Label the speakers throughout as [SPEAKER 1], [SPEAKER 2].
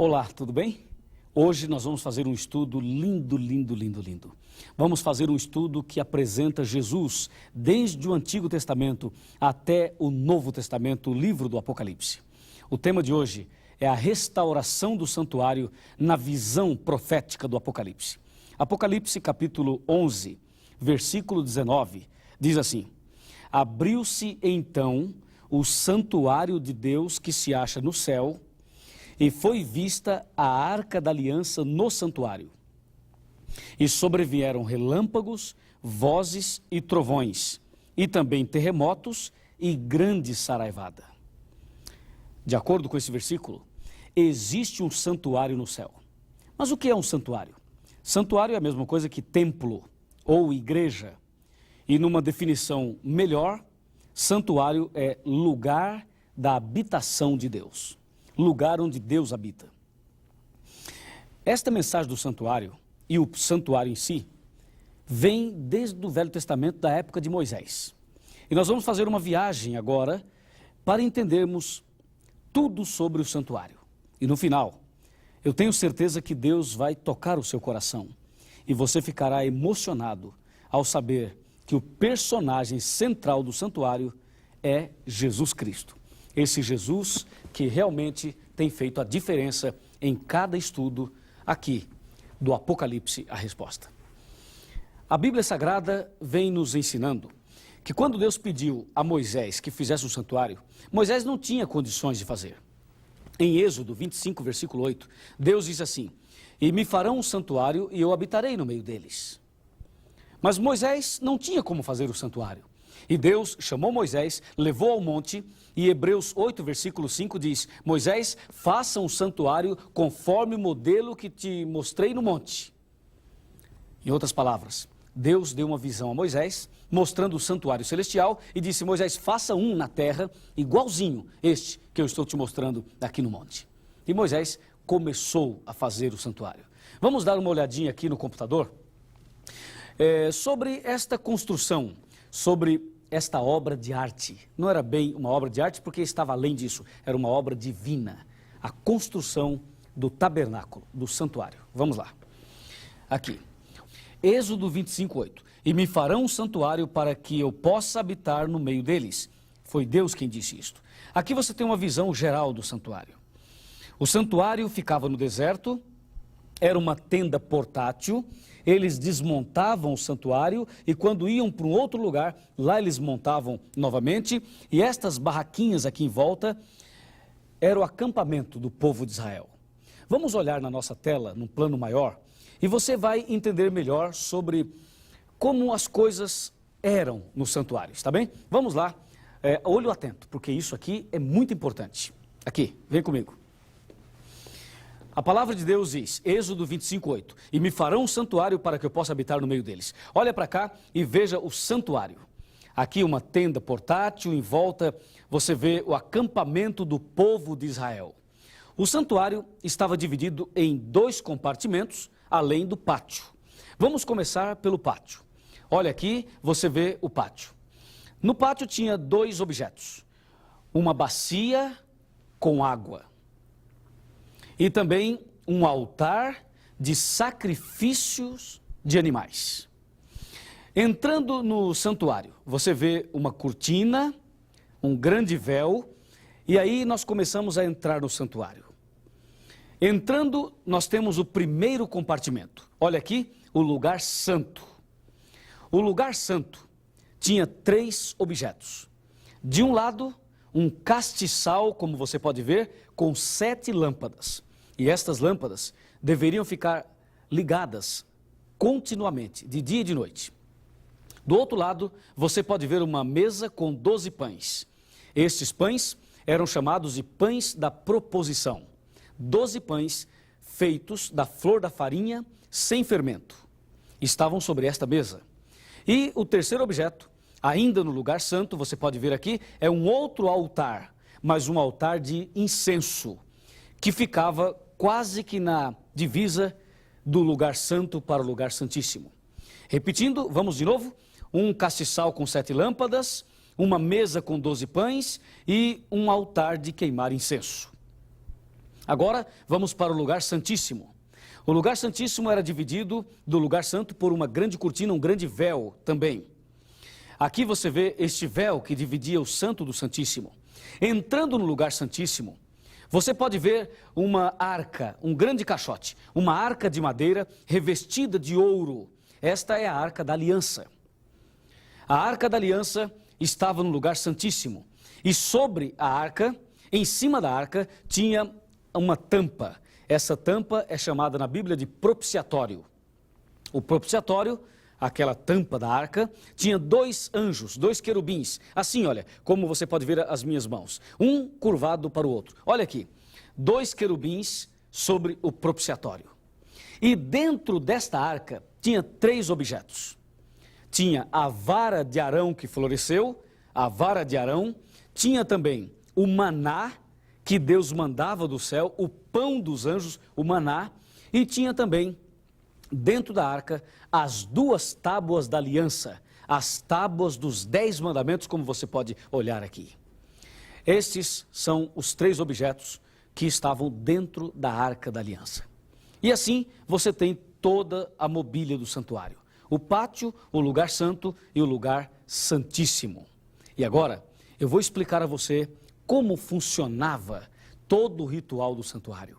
[SPEAKER 1] Olá, tudo bem? Hoje nós vamos fazer um estudo lindo, lindo, lindo, lindo. Vamos fazer um estudo que apresenta Jesus desde o Antigo Testamento até o Novo Testamento, o livro do Apocalipse. O tema de hoje é a restauração do santuário na visão profética do Apocalipse. Apocalipse capítulo 11, versículo 19, diz assim: Abriu-se então o santuário de Deus que se acha no céu, e foi vista a arca da aliança no santuário. E sobrevieram relâmpagos, vozes e trovões, e também terremotos e grande saraivada. De acordo com esse versículo, existe um santuário no céu. Mas o que é um santuário? Santuário é a mesma coisa que templo ou igreja. E numa definição melhor, santuário é lugar da habitação de Deus. Lugar onde Deus habita. Esta mensagem do santuário e o santuário em si vem desde o Velho Testamento, da época de Moisés. E nós vamos fazer uma viagem agora para entendermos tudo sobre o santuário. E no final, eu tenho certeza que Deus vai tocar o seu coração e você ficará emocionado ao saber que o personagem central do santuário é Jesus Cristo. Esse Jesus que realmente tem feito a diferença em cada estudo aqui do Apocalipse, a resposta. A Bíblia Sagrada vem nos ensinando que quando Deus pediu a Moisés que fizesse um santuário, Moisés não tinha condições de fazer. Em Êxodo 25, versículo 8, Deus diz assim: E me farão um santuário e eu habitarei no meio deles. Mas Moisés não tinha como fazer o santuário. E Deus chamou Moisés, levou ao monte, e Hebreus 8, versículo 5 diz: Moisés, faça um santuário conforme o modelo que te mostrei no monte. Em outras palavras, Deus deu uma visão a Moisés, mostrando o santuário celestial, e disse: Moisés, faça um na terra, igualzinho este que eu estou te mostrando aqui no monte. E Moisés começou a fazer o santuário. Vamos dar uma olhadinha aqui no computador sobre esta construção, sobre esta obra de arte. Não era bem uma obra de arte porque estava além disso, era uma obra divina, a construção do tabernáculo, do santuário. Vamos lá. Aqui, Êxodo 25, 8. E me farão um santuário para que eu possa habitar no meio deles. Foi Deus quem disse isto. Aqui você tem uma visão geral do santuário. O santuário ficava no deserto, era uma tenda portátil. Eles desmontavam o santuário e quando iam para um outro lugar, lá eles montavam novamente. E estas barraquinhas aqui em volta era o acampamento do povo de Israel. Vamos olhar na nossa tela, num plano maior, e você vai entender melhor sobre como as coisas eram no santuário, está bem? Vamos lá, olho atento, porque isso aqui é muito importante. Aqui, vem comigo. A palavra de Deus diz, Êxodo 25, 8, e me farão um santuário para que eu possa habitar no meio deles. Olha para cá e veja o santuário. Aqui uma tenda portátil, em volta você vê o acampamento do povo de Israel. O santuário estava dividido em 2 compartimentos, além do pátio. Vamos começar pelo pátio. Olha aqui, você vê o pátio. No pátio tinha 2 objetos. Uma bacia com água. E também um altar de sacrifícios de animais. Entrando no santuário, você vê uma cortina, um grande véu, e aí nós começamos a entrar no santuário. Entrando, nós temos o primeiro compartimento. Olha aqui, o lugar santo. O lugar santo tinha 3 objetos. De um lado, um castiçal, como você pode ver, com 7 lâmpadas. E estas lâmpadas deveriam ficar ligadas continuamente, de dia e de noite. Do outro lado, você pode ver uma mesa com 12 pães. Estes pães eram chamados de pães da proposição. 12 pães feitos da flor da farinha, sem fermento. Estavam sobre esta mesa. E o terceiro objeto, ainda no lugar santo, você pode ver aqui, é um outro altar, mas um altar de incenso, que ficava quase que na divisa do lugar santo para o lugar santíssimo. Repetindo, vamos de novo, um castiçal com 7 lâmpadas, uma mesa com 12 pães e um altar de queimar incenso. Agora, vamos para o lugar santíssimo. O lugar santíssimo era dividido do lugar santo por uma grande cortina, um grande véu também. Aqui você vê este véu que dividia o santo do santíssimo. Entrando no lugar santíssimo, você pode ver uma arca, um grande caixote, uma arca de madeira revestida de ouro. Esta é a arca da aliança. A arca da aliança estava no lugar santíssimo. E sobre a arca, em cima da arca, tinha uma tampa. Essa tampa é chamada na Bíblia de propiciatório. O propiciatório, aquela tampa da arca, tinha 2 anjos, 2 querubins. Assim, olha, como você pode ver as minhas mãos. Um curvado para o outro. Olha aqui, 2 querubins sobre o propiciatório. E dentro desta arca tinha 3 objetos. Tinha a vara de Arão que floresceu, a vara de Arão. Tinha também o maná que Deus mandava do céu, o pão dos anjos, o maná. E tinha também, dentro da arca, as 2 tábuas da aliança, as tábuas dos 10 mandamentos, como você pode olhar aqui. Estes são os 3 objetos que estavam dentro da arca da aliança. E assim você tem toda a mobília do santuário. O pátio, o lugar santo e o lugar santíssimo. E agora, eu vou explicar a você como funcionava todo o ritual do santuário.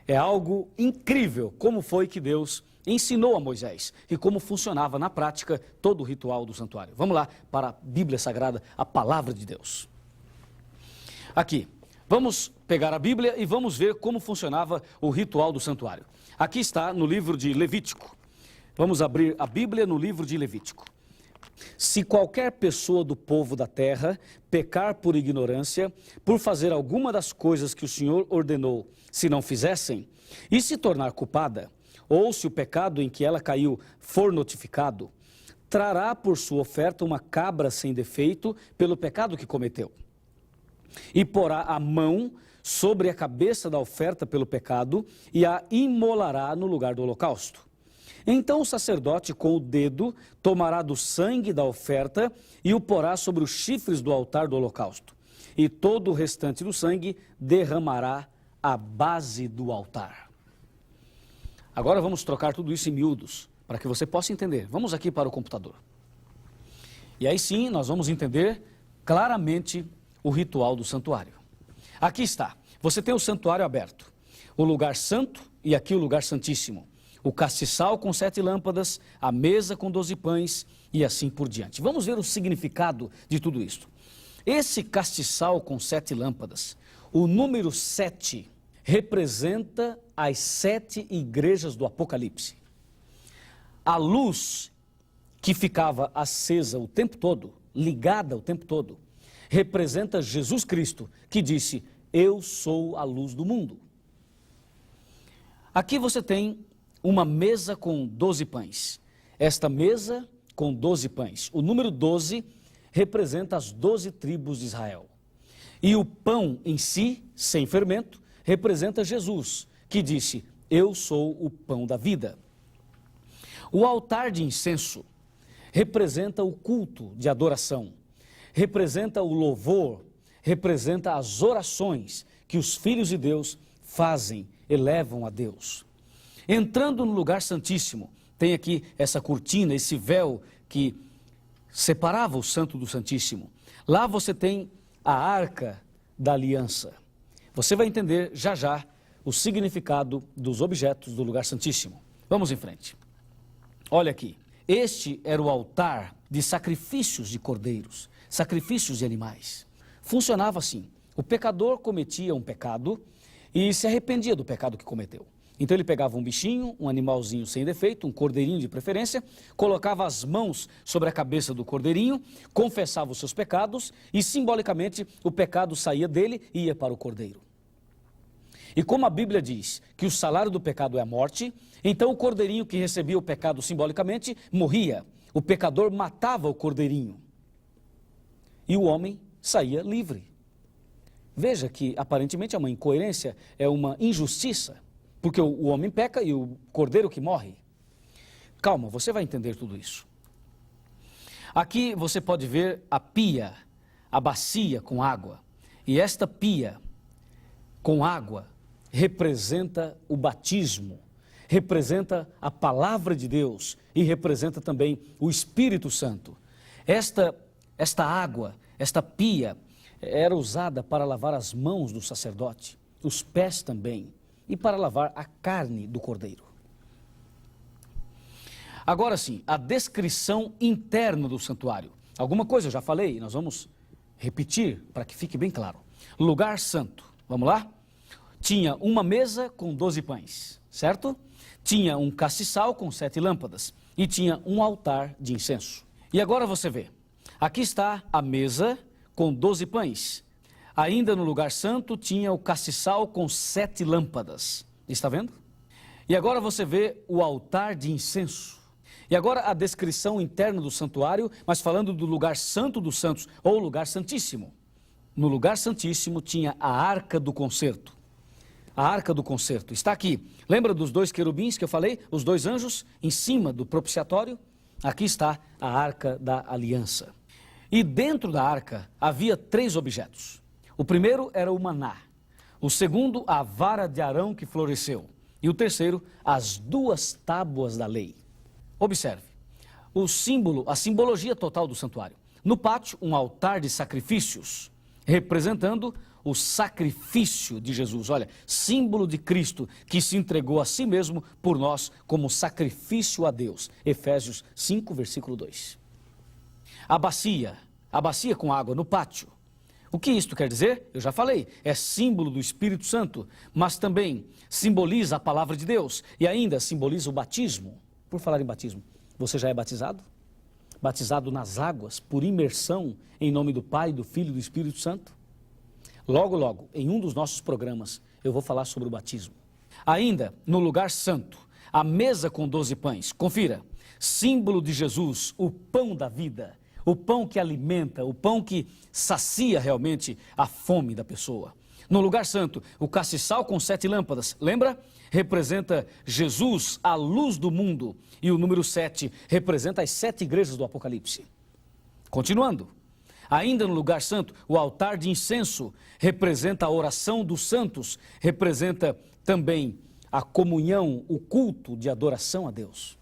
[SPEAKER 1] É algo incrível como foi que Deus ensinou a Moisés e como funcionava na prática todo o ritual do santuário. Vamos lá para a Bíblia Sagrada, a Palavra de Deus. Aqui, vamos pegar a Bíblia e vamos ver como funcionava o ritual do santuário. Aqui está no livro de Levítico. Vamos abrir a Bíblia no livro de Levítico. Se qualquer pessoa do povo da terra pecar por ignorância, por fazer alguma das coisas que o Senhor ordenou, se não fizessem, e se tornar culpada, ou se o pecado em que ela caiu for notificado, trará por sua oferta uma cabra sem defeito pelo pecado que cometeu. E porá a mão sobre a cabeça da oferta pelo pecado e a imolará no lugar do holocausto. Então o sacerdote com o dedo tomará do sangue da oferta e o porá sobre os chifres do altar do holocausto. E todo o restante do sangue derramará à base do altar. Agora vamos trocar tudo isso em miúdos, para que você possa entender. Vamos aqui para o computador. E aí sim, nós vamos entender claramente o ritual do santuário. Aqui está. Você tem o santuário aberto, o lugar santo e aqui o lugar santíssimo. O castiçal com 7 lâmpadas, a mesa com 12 pães e assim por diante. Vamos ver o significado de tudo isso. Esse castiçal com 7 lâmpadas, o número 7, representa as 7 igrejas do Apocalipse. A luz que ficava acesa o tempo todo, ligada o tempo todo, representa Jesus Cristo, que disse: eu sou a luz do mundo. Aqui você tem uma mesa com 12 pães. Esta mesa com 12 pães. O número 12 representa as 12 tribos de Israel. E o pão em si, sem fermento, representa Jesus, que disse: eu sou o pão da vida. O altar de incenso representa o culto de adoração, representa o louvor, representa as orações que os filhos de Deus fazem, elevam a Deus. Entrando no lugar santíssimo, tem aqui essa cortina, esse véu que separava o santo do santíssimo. Lá você tem a arca da aliança. Você vai entender já já o significado dos objetos do lugar santíssimo. Vamos em frente. Olha aqui, este era o altar de sacrifícios de cordeiros, sacrifícios de animais. Funcionava assim: o pecador cometia um pecado e se arrependia do pecado que cometeu. Então ele pegava um bichinho, um animalzinho sem defeito, um cordeirinho de preferência, colocava as mãos sobre a cabeça do cordeirinho, confessava os seus pecados e simbolicamente o pecado saía dele e ia para o cordeiro. E como a Bíblia diz que o salário do pecado é a morte, então o cordeirinho que recebia o pecado simbolicamente morria. O pecador matava o cordeirinho e o homem saía livre. Veja que aparentemente é uma incoerência, é uma injustiça. Porque o homem peca e o cordeiro que morre. Calma, você vai entender tudo isso. Aqui você pode ver a pia, a bacia com água. E esta pia com água representa o batismo, representa a palavra de Deus e representa também o Espírito Santo. Esta água, esta pia, era usada para lavar as mãos do sacerdote, os pés também, e para lavar a carne do cordeiro. Agora sim, a descrição interna do santuário. Alguma coisa eu já falei, nós vamos repetir para que fique bem claro. Lugar santo, vamos lá? Tinha uma mesa com 12 pães, certo? Tinha um castiçal com 7 lâmpadas e tinha um altar de incenso. E agora você vê, aqui está a mesa com 12 pães. Ainda no lugar santo tinha o castiçal com 7 lâmpadas. Está vendo? E agora você vê o altar de incenso. E agora a descrição interna do santuário, mas falando do lugar santo dos santos, ou lugar santíssimo. No lugar santíssimo tinha a arca do concerto. A arca do concerto está aqui. Lembra dos 2 querubins que eu falei? Os 2 anjos em cima do propiciatório? Aqui está a arca da aliança. E dentro da arca havia 3 objetos. O primeiro era o maná. O segundo, a vara de Arão que floresceu. E o terceiro, as 2 tábuas da lei. Observe, a simbologia total do santuário. No pátio, um altar de sacrifícios, representando o sacrifício de Jesus. Olha, símbolo de Cristo que se entregou a si mesmo por nós como sacrifício a Deus. Efésios 5, versículo 2. A bacia com água no pátio. O que isto quer dizer? Eu já falei, é símbolo do Espírito Santo, mas também simboliza a palavra de Deus e ainda simboliza o batismo. Por falar em batismo, você já é batizado? Batizado nas águas, por imersão, em nome do Pai, do Filho e do Espírito Santo? Logo, logo, em um dos nossos programas, eu vou falar sobre o batismo. Ainda, no lugar santo, a mesa com 12 pães. Confira, símbolo de Jesus, o pão da vida, o pão que alimenta, o pão que sacia realmente a fome da pessoa. No lugar santo, o castiçal com 7 lâmpadas, lembra? Representa Jesus, a luz do mundo. E o número 7 representa as 7 igrejas do Apocalipse. Continuando, ainda no lugar santo, o altar de incenso representa a oração dos santos, representa também a comunhão, o culto de adoração a Deus.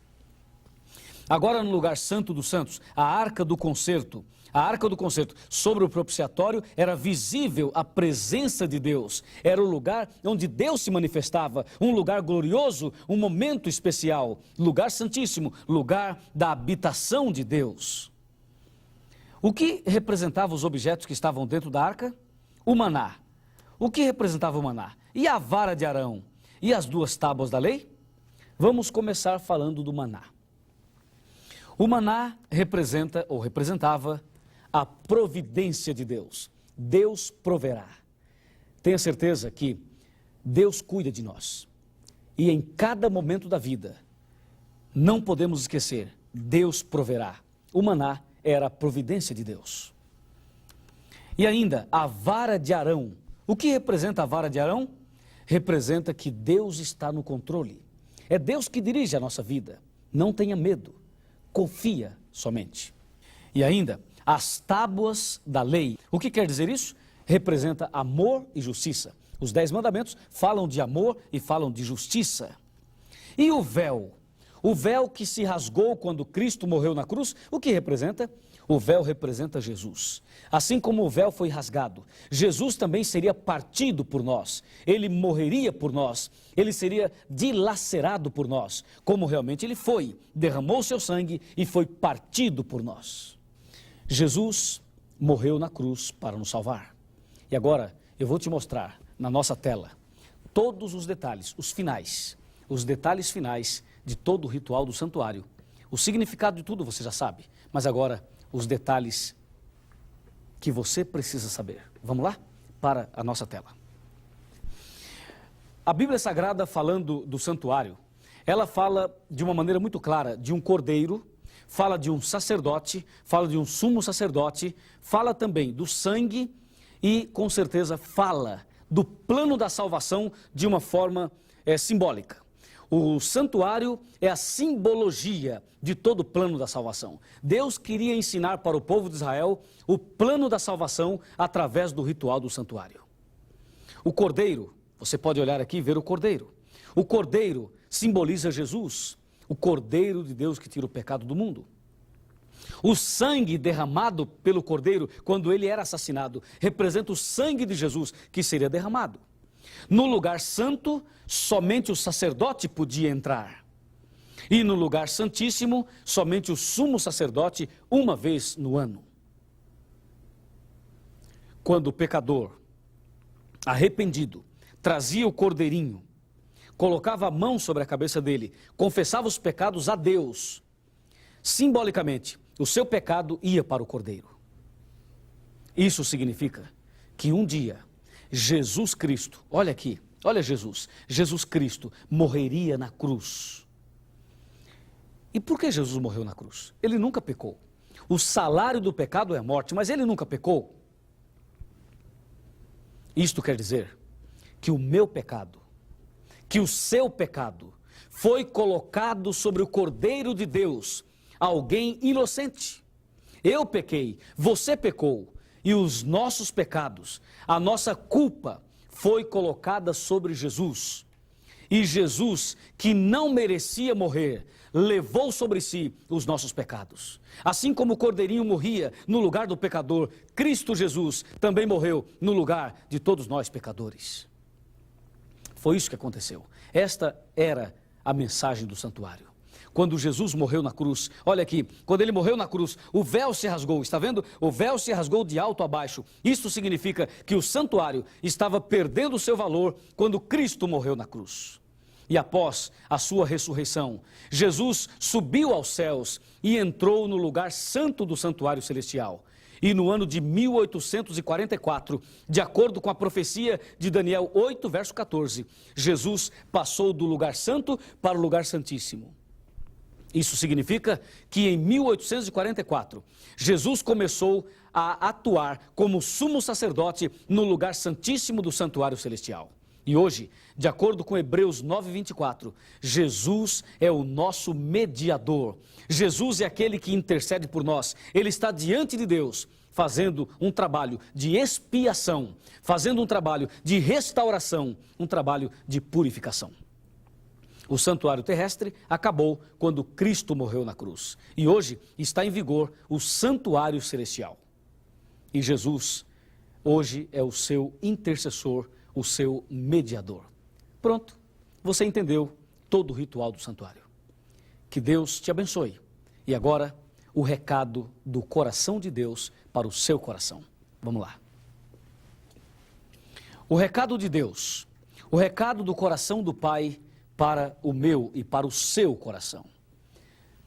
[SPEAKER 1] Agora no lugar santo dos santos, a arca do concerto. A arca do concerto, sobre o propiciatório, era visível a presença de Deus. Era o lugar onde Deus se manifestava, um lugar glorioso, um momento especial, lugar santíssimo, lugar da habitação de Deus. O que representava os objetos que estavam dentro da arca? O maná. O que representava o maná? E a vara de Arão? E as 2 tábuas da lei? Vamos começar falando do maná. O maná representava a providência de Deus. Deus proverá. Tenha certeza que Deus cuida de nós. E em cada momento da vida, não podemos esquecer, Deus proverá. O maná era a providência de Deus. E ainda, a vara de Arão. O que representa a vara de Arão? Representa que Deus está no controle. É Deus que dirige a nossa vida. Não tenha medo. Confia somente. E ainda, as tábuas da lei. O que quer dizer isso? Representa amor e justiça. Os 10 mandamentos falam de amor e falam de justiça. E o véu? O véu que se rasgou quando Cristo morreu na cruz, o que representa? O véu representa Jesus. Assim como o véu foi rasgado, Jesus também seria partido por nós. Ele morreria por nós. Ele seria dilacerado por nós, como realmente ele foi. Derramou seu sangue e foi partido por nós. Jesus morreu na cruz para nos salvar. E agora eu vou te mostrar na nossa tela todos os detalhes, os detalhes finais de todo o ritual do santuário. O significado de tudo você já sabe, mas agora os detalhes que você precisa saber. Vamos lá? Para a nossa tela. A Bíblia Sagrada, falando do santuário, ela fala de uma maneira muito clara de um cordeiro, fala de um sacerdote, fala de um sumo sacerdote, fala também do sangue e, com certeza, fala do plano da salvação de uma forma simbólica. O santuário é a simbologia de todo o plano da salvação. Deus queria ensinar para o povo de Israel o plano da salvação através do ritual do santuário. O cordeiro Você pode olhar aqui e ver o cordeiro. O cordeiro simboliza Jesus, o cordeiro de Deus que tira o pecado do mundo. O sangue derramado pelo cordeiro, quando ele era assassinado, representa o sangue de Jesus que seria derramado. No lugar santo, somente o sacerdote podia entrar. E no lugar santíssimo, somente o sumo sacerdote, uma vez no ano. Quando o pecador, arrependido, trazia o cordeirinho, colocava a mão sobre a cabeça dele, confessava os pecados a Deus, simbolicamente, o seu pecado ia para o cordeiro. Isso significa que um dia, Jesus Cristo, olha aqui, olha Jesus Cristo morreria na cruz. E por que Jesus morreu na cruz? Ele nunca pecou. O salário do pecado é a morte, mas ele nunca pecou. Isto quer dizer que o meu pecado, que o seu pecado, foi colocado sobre o Cordeiro de Deus, alguém inocente. Eu pequei, você pecou, e os nossos pecados, a nossa culpa, foi colocada sobre Jesus. E Jesus, que não merecia morrer, levou sobre si os nossos pecados. Assim como o cordeirinho morria no lugar do pecador, Cristo Jesus também morreu no lugar de todos nós pecadores. Foi isso que aconteceu. Esta era a mensagem do santuário. Quando Jesus morreu na cruz, olha aqui, quando ele morreu na cruz, o véu se rasgou, está vendo? O véu se rasgou de alto a baixo. Isso significa que o santuário estava perdendo o seu valor quando Cristo morreu na cruz. E após a sua ressurreição, Jesus subiu aos céus e entrou no lugar santo do santuário celestial. E no ano de 1844, de acordo com a profecia de Daniel 8, verso 14, Jesus passou do lugar santo para o lugar santíssimo. Isso significa que em 1844, Jesus começou a atuar como sumo sacerdote no lugar santíssimo do santuário celestial. E hoje, de acordo com Hebreus 9:24, Jesus é o nosso mediador. Jesus é aquele que intercede por nós. Ele está diante de Deus, fazendo um trabalho de expiação, fazendo um trabalho de restauração, um trabalho de purificação. O santuário terrestre acabou quando Cristo morreu na cruz. E hoje está em vigor o santuário celestial. E Jesus, hoje, é o seu intercessor, o seu mediador. Pronto, você entendeu todo o ritual do santuário. Que Deus te abençoe. E agora, o recado do coração de Deus para o seu coração. Vamos lá. O recado de Deus, o recado do coração do Pai para o meu e para o seu coração.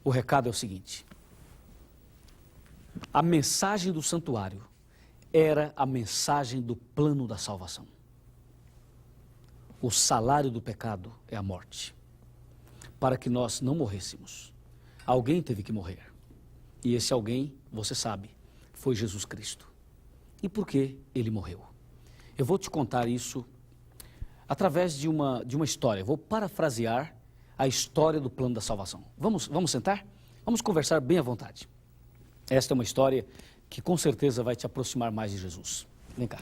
[SPEAKER 1] O recado é o seguinte: a mensagem do santuário era a mensagem do plano da salvação. O salário do pecado é a morte. Para que nós não morrêssemos, alguém teve que morrer. E esse alguém, você sabe, foi Jesus Cristo. E por que ele morreu? Eu vou te contar isso através de uma história. Vou parafrasear a história do plano da salvação. Vamos sentar? Vamos conversar bem à vontade. Esta é uma história que com certeza vai te aproximar mais de Jesus. Vem cá.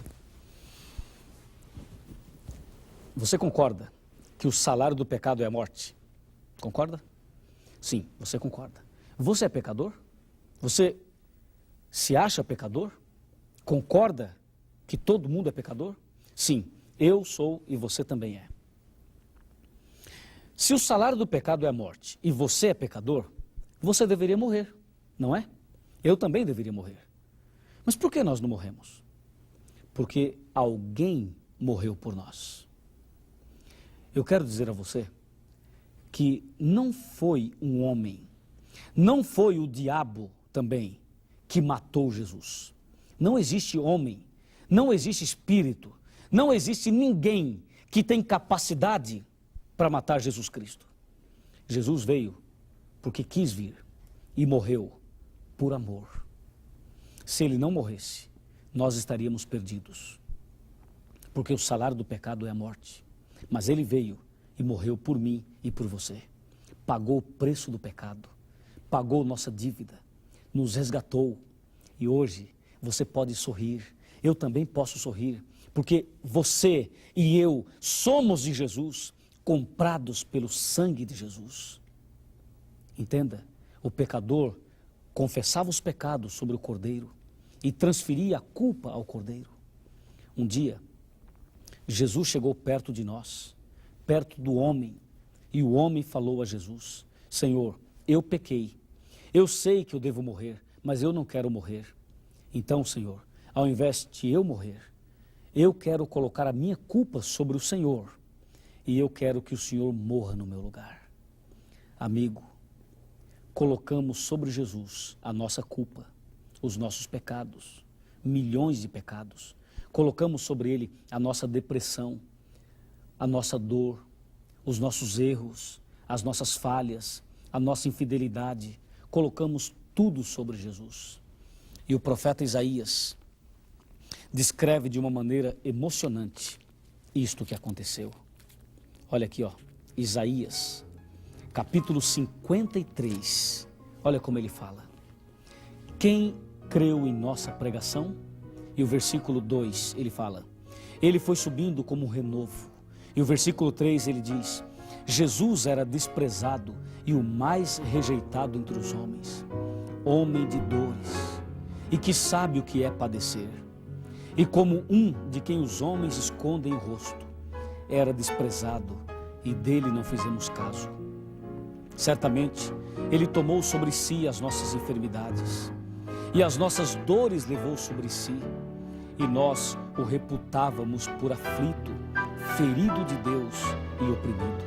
[SPEAKER 1] Você concorda que o salário do pecado é a morte? Concorda? Sim, você concorda. Você é pecador? Você se acha pecador? Concorda que todo mundo é pecador? Sim, eu sou e você também é. Se o salário do pecado é a morte e você é pecador, você deveria morrer, não é? Eu também deveria morrer. Mas por que nós não morremos? Porque alguém morreu por nós. Eu quero dizer a você que não foi um homem, não foi o diabo também que matou Jesus. Não existe homem, não existe espírito, não existe ninguém que tem capacidade para matar Jesus Cristo. Jesus veio porque quis vir e morreu por amor. Se ele não morresse, nós estaríamos perdidos. Porque o salário do pecado é a morte. Mas ele veio e morreu por mim e por você. Pagou o preço do pecado, pagou nossa dívida, nos resgatou. E hoje você pode sorrir, eu também posso sorrir, porque você e eu somos de Jesus, comprados pelo sangue de Jesus. Entenda, o pecador confessava os pecados sobre o Cordeiro e transferia a culpa ao Cordeiro. Um dia, Jesus chegou perto de nós, perto do homem, e o homem falou a Jesus: Senhor, eu pequei, eu sei que eu devo morrer, mas eu não quero morrer. Então, Senhor, ao invés de eu morrer, eu quero colocar a minha culpa sobre o Senhor, e eu quero que o Senhor morra no meu lugar. Amigo, colocamos sobre Jesus a nossa culpa, os nossos pecados, milhões de pecados. Colocamos sobre Ele a nossa depressão, a nossa dor, os nossos erros, as nossas falhas, a nossa infidelidade. Colocamos tudo sobre Jesus. E o profeta Isaías descreve de uma maneira emocionante isto que aconteceu. Olha aqui, ó, Isaías, capítulo 53, olha como ele fala. Quem creu em nossa pregação? E o versículo 2, ele fala, ele foi subindo como um renovo. E o versículo 3, ele diz, Jesus era desprezado e o mais rejeitado entre os homens, homem de dores, e que sabe o que é padecer. E como um de quem os homens escondem o rosto, era desprezado e dele não fizemos caso. Certamente, ele tomou sobre si as nossas enfermidades e as nossas dores levou sobre si. E nós o reputávamos por aflito, ferido de Deus e oprimido.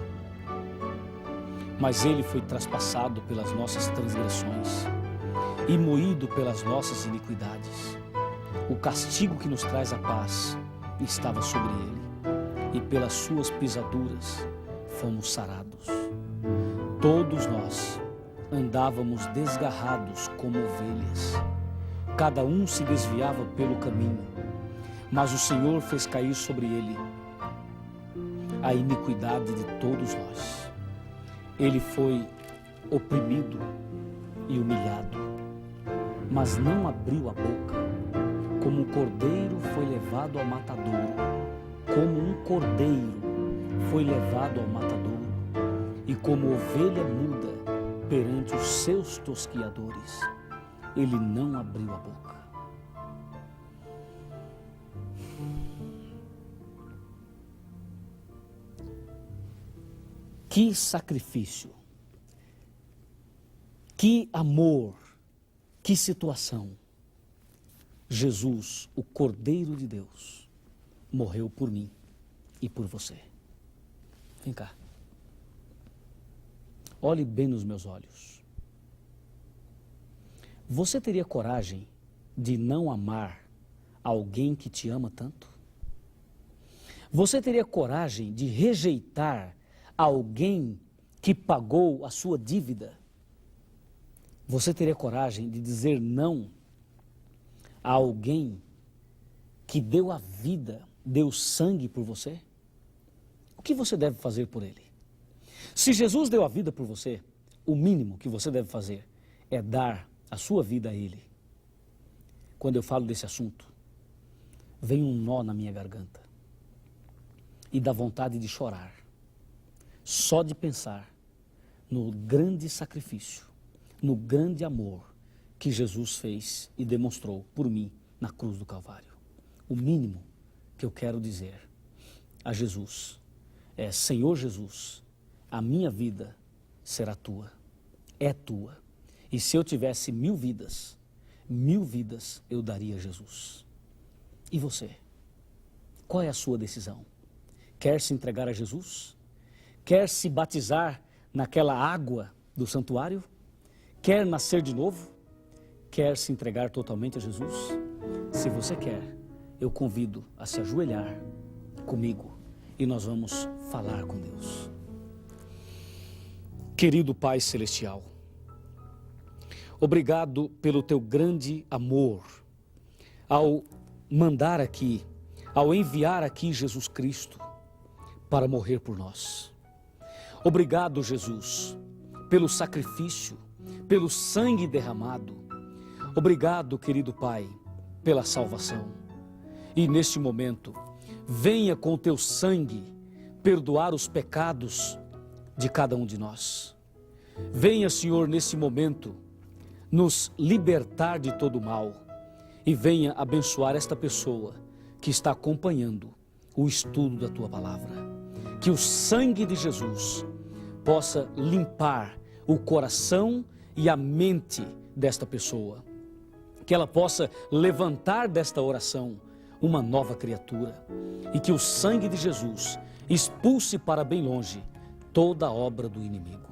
[SPEAKER 1] Mas ele foi traspassado pelas nossas transgressões e moído pelas nossas iniquidades. O castigo que nos traz a paz estava sobre ele, e pelas suas pisaduras fomos sarados. Todos nós andávamos desgarrados como ovelhas, cada um se desviava pelo caminho, mas o Senhor fez cair sobre ele a iniquidade de todos nós. Ele foi oprimido e humilhado, mas não abriu a boca. Como um cordeiro foi levado ao matadouro, como um cordeiro foi levado ao matadouro, e como ovelha muda perante os seus tosquiadores, ele não abriu a boca. Que sacrifício, que amor, que situação. Jesus, o Cordeiro de Deus, morreu por mim e por você. Vem cá. Olhe bem nos meus olhos. Você teria coragem de não amar alguém que te ama tanto? Você teria coragem de rejeitar alguém que pagou a sua dívida? Você teria coragem de dizer não a alguém que deu a vida, deu sangue por você? O que você deve fazer por ele? Se Jesus deu a vida por você, o mínimo que você deve fazer é dar a sua vida a ele. Quando eu falo desse assunto, vem um nó na minha garganta e dá vontade de chorar, só de pensar no grande sacrifício, no grande amor que Jesus fez e demonstrou por mim na cruz do Calvário. O mínimo que eu quero dizer a Jesus é: Senhor Jesus, a minha vida será tua, é tua. E se eu tivesse 1000 vidas eu daria a Jesus. E você? Qual é a sua decisão? Quer se entregar a Jesus? Quer se batizar naquela água do santuário? Quer nascer de novo? Quer se entregar totalmente a Jesus? Se você quer, eu convido a se ajoelhar comigo e nós vamos falar com Deus. Querido Pai Celestial, obrigado pelo teu grande amor ao mandar aqui, ao enviar aqui Jesus Cristo para morrer por nós. Obrigado, Jesus, pelo sacrifício, pelo sangue derramado. Obrigado, querido Pai, pela salvação. E neste momento, venha com o teu sangue perdoar os pecados de cada um de nós. Venha, Senhor, nesse momento, nos libertar de todo o mal e venha abençoar esta pessoa que está acompanhando o estudo da tua palavra. Que o sangue de Jesus possa limpar o coração e a mente desta pessoa. Que ela possa levantar desta oração uma nova criatura. E que o sangue de Jesus expulse para bem longe toda a obra do inimigo.